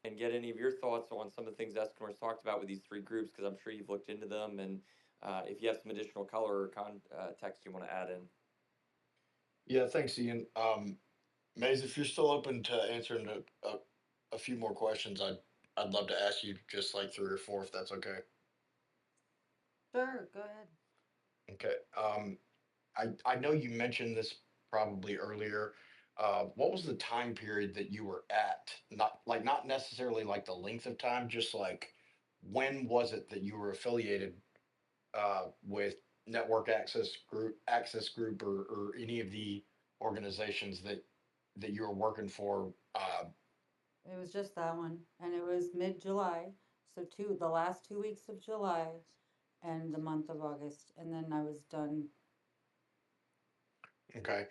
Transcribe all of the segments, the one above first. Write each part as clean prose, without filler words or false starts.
and get any of your thoughts on some of the things Eskimers talked about with these three groups, because I'm sure you've looked into them, and if you have some additional color or context you want to add in. Yeah, thanks, Ian. Maze, if you're still open to answering a few more questions, I'd love to ask you just like three or four, if that's okay. Sure, go ahead. Okay. I know you mentioned this probably earlier. What was the time period that you were at? Not necessarily like the length of time, just like when was it that you were affiliated with Access Group, or any of the organizations that you were working for? It was just that one, and it was mid-July, so the last 2 weeks of July and the month of August, and then I was done. Okay.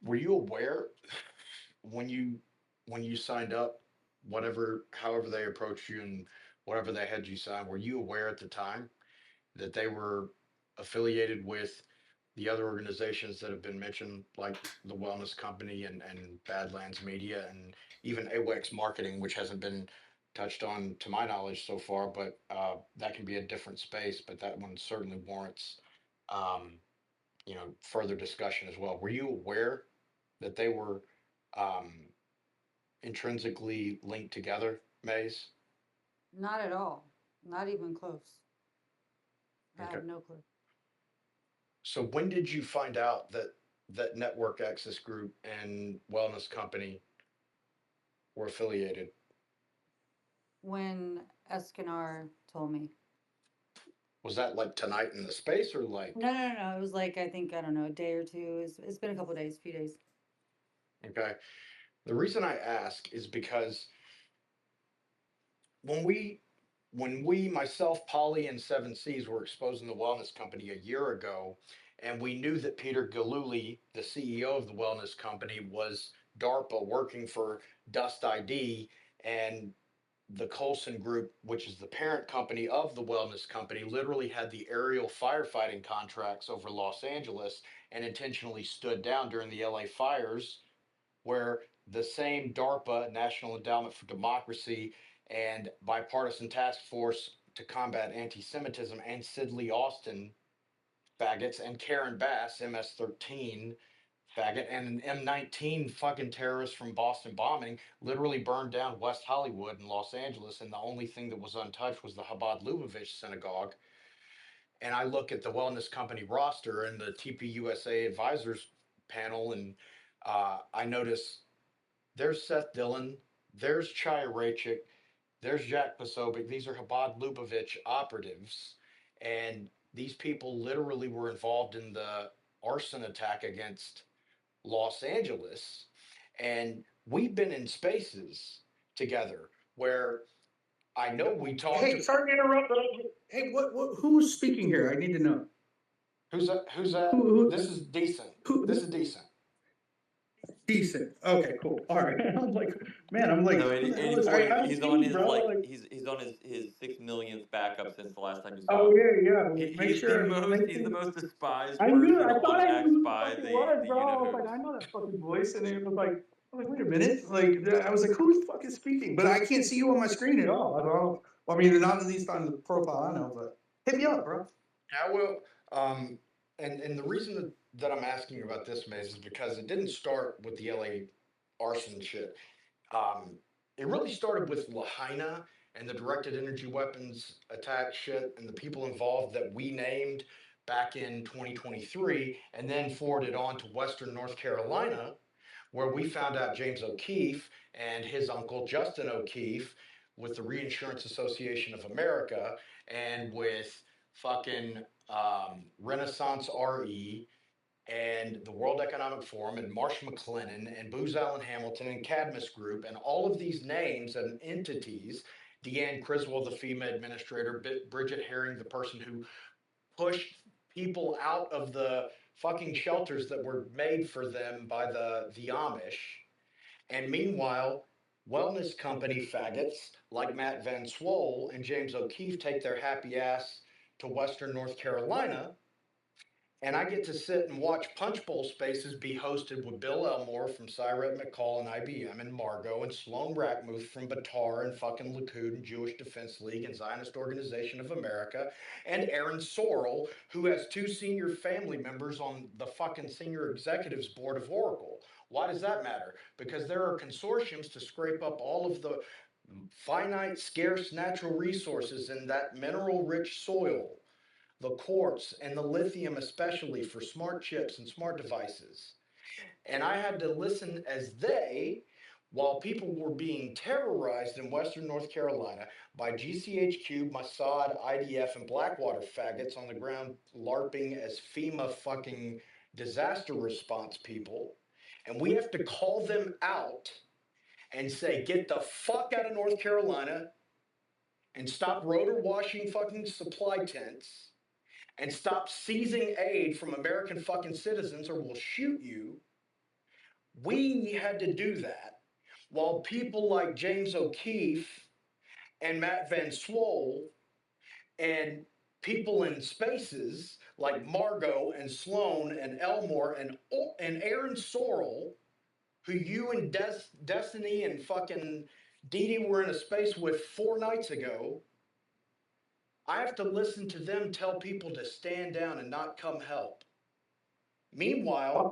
Were you aware when you signed up, however they approached you and whatever they had you sign, were you aware at the time that they were affiliated with the other organizations that have been mentioned, like the Wellness Company and Badlands Media and even AWEX Marketing, which hasn't been touched on to my knowledge so far, but that can be a different space, but that one certainly warrants um, further discussion as well. Were you aware that they were um, intrinsically linked together, Maze? Not at all. Not even close. I Okay. had no clue. So when did you find out that Network Access Group and Wellness Company were affiliated? When Eskinar told me. Was that like tonight in the space or No, like, no, no, no. It was like, I think, I don't know, a day or two. It's been a couple days, few days. okay? The reason I ask is because when we myself, Polly, and Seven Seas were exposing the Wellness Company a year ago, and we knew that Peter Galuli, the CEO of the Wellness Company, was DARPA working for Dust ID, and the Colson Group, which is the parent company of the Wellness Company, literally had the aerial firefighting contracts over Los Angeles and intentionally stood down during the LA fires, where the same DARPA, National Endowment for Democracy, and Bipartisan Task Force to Combat Anti Semitism, and Sidley Austin, faggots, and Karen Bass, MS-13, faggot, and an M19 fucking terrorist from Boston bombing literally burned down West Hollywood in Los Angeles, and the only thing that was untouched was the Chabad Lubavitch synagogue. And I look at the Wellness Company roster and the TPUSA advisors panel, and I notice there's Seth Dillon, there's Chaya Raichik, there's Jack Posobiec. These are Chabad Lubavitch operatives, and these people literally were involved in the arson attack against Los Angeles. And we've been in spaces together where I know we talked. Hey, sorry to interrupt, but hey, who's speaking here? I need to know. Who's that? Who's that? This Who, is decent. This who, is decent. decent. Okay, cool. All right. I'm like, man, I'm like, No, who the hell is? I boy, don't he's see on you, his bro. like Like, he's on his 6 millionth backup since the last time you saw oh him. yeah, yeah. Like, make He's the sure, most make he's the sure. most despised I knew. person I thought on I knew X who the by fuck it was, the bro. you I know was like, I who's. know that fucking voice, and it was like, I'm like, wait a minute. Like, I was like, who the fuck is speaking? But I can't see you on my screen at all. I don't know. Well, I mean, not at least on the profile I know. But hit me up, bro. Yeah, well, and the reason that I'm asking about this, Maze, is because it didn't start with the LA arson shit. Um, it really started with Lahaina and the directed energy weapons attack shit and the people involved that we named back in 2023, and then forwarded on to Western North Carolina, where we found out James O'Keefe and his uncle Justin O'Keefe with the Reinsurance Association of America and with fucking Renaissance RE and the World Economic Forum and Marsh McLennan and Booz Allen Hamilton and Cadmus Group and all of these names and entities. Deanne Criswell, the FEMA administrator, Bridget Herring, the person who pushed people out of the fucking shelters that were made for them by the Amish. And meanwhile, wellness company faggots like Matt Van Swole and James O'Keefe take their happy ass to Western North Carolina And I get to sit and watch Punch Bowl Spaces be hosted with Bill Elmore from Cyret McCall and IBM, and Margot and Sloan Rackmuth from Batar and fucking Likud and Jewish Defense League and Zionist Organization of America, and Aaron Sorrell, who has 2 senior family members on the fucking senior executives board of Oracle. Why does that matter? Because there are consortiums to scrape up all of the finite, scarce natural resources in that mineral rich soil, the quartz and the lithium, especially for smart chips and smart devices. And I had to listen as they, while people were being terrorized in Western North Carolina by GCHQ, Mossad, IDF, and Blackwater faggots on the ground LARPing as FEMA fucking disaster response people. And we have to call them out and say, get the fuck out of North Carolina and stop rotor washing fucking supply tents and stop seizing aid from American fucking citizens or we'll shoot you. We had to do that while people like James O'Keefe and Matt Van Swole and people in spaces like Margot and Sloan and Elmore and Aaron Sorrell, who you and Destiny and fucking Dee Dee were in a space with 4 nights ago. I have to listen to them tell people to stand down and not come help. Meanwhile,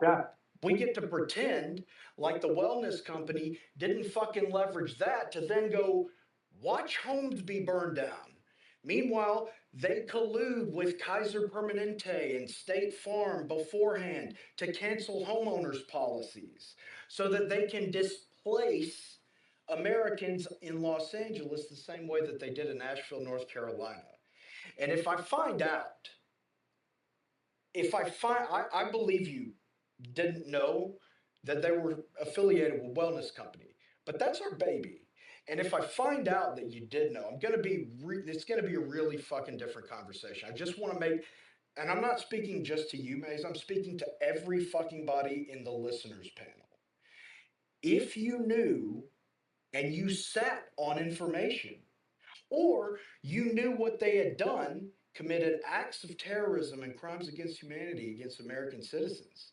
we get to pretend like the wellness company didn't fucking leverage that to then go watch homes be burned down. Meanwhile, they collude with Kaiser Permanente and State Farm beforehand to cancel homeowners policies so that they can displace Americans in Los Angeles the same way that they did in Asheville, North Carolina. And if I find out, I believe you didn't know that they were affiliated with Wellness Company, but that's our baby. And if I find out that you did know, it's going to be a really fucking different conversation. I just want to make, and I'm not speaking just to you, Maze, I'm speaking to every fucking body in the listeners panel. If you knew and you sat on information, or you knew what they had done, committed acts of terrorism and crimes against humanity against American citizens,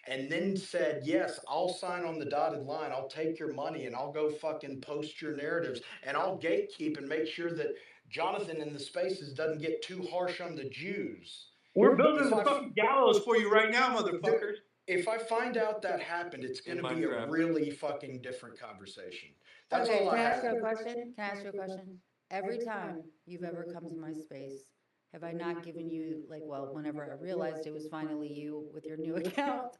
and then said, yes, I'll sign on the dotted line, I'll take your money, and I'll go fucking post your narratives, and I'll gatekeep and make sure that Jonathan in the spaces doesn't get too harsh on the Jews. We're building the fucking gallows for you right now, motherfuckers. If I find out that happened, it's going to be a really fucking different conversation. That's Okay, all can I I ask you have. a question? Can I ask you a question? Every time you've ever come to my space, have I not given you, like, well, whenever I realized it was finally you with your new account,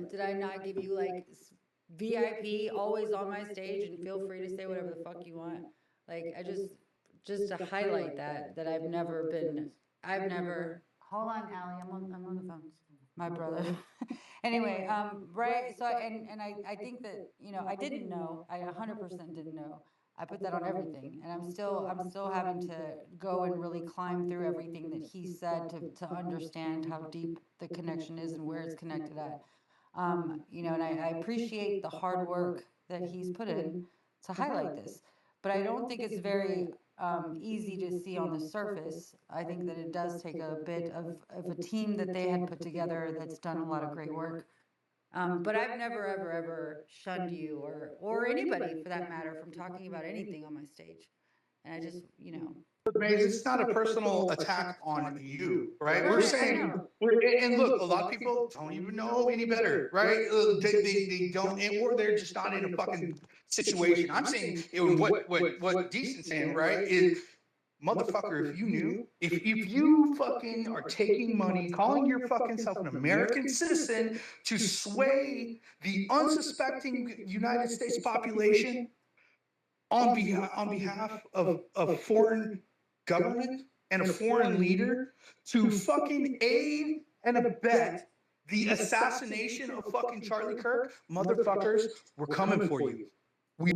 did I not give you like VIP, always on my stage, and feel free to say whatever the fuck you want? Like, I just to highlight that I've never, hold on, Allie, I'm on the phone. My brother. Anyway, right, so, and I think that, I didn't know, I 100% didn't know. I put that on everything, and I'm still having to go and really climb through everything that he said to understand how deep the connection is and where it's connected at. And I appreciate the hard work that he's put in to highlight this, but I don't think it's very easy to see on the surface. I think that it does take a bit of a team that they had put together that's done a lot of great work. But I've never, ever shunned you or anybody for that matter from talking about anything on my stage. And I just, It's not a personal attack on you, right? Right, We're I saying, know. and look, a lot of people don't even know any better, right? They don't, or they're just not in a fucking situation. I'm saying, what Decent's saying, right, is, motherfucker, if you knew, if you fucking are taking money, calling your fucking self an American citizen to sway the unsuspecting United States population on behalf of a foreign government and a foreign leader to fucking aid and abet the assassination of fucking Charlie Kirk, motherfuckers, we're coming for you. We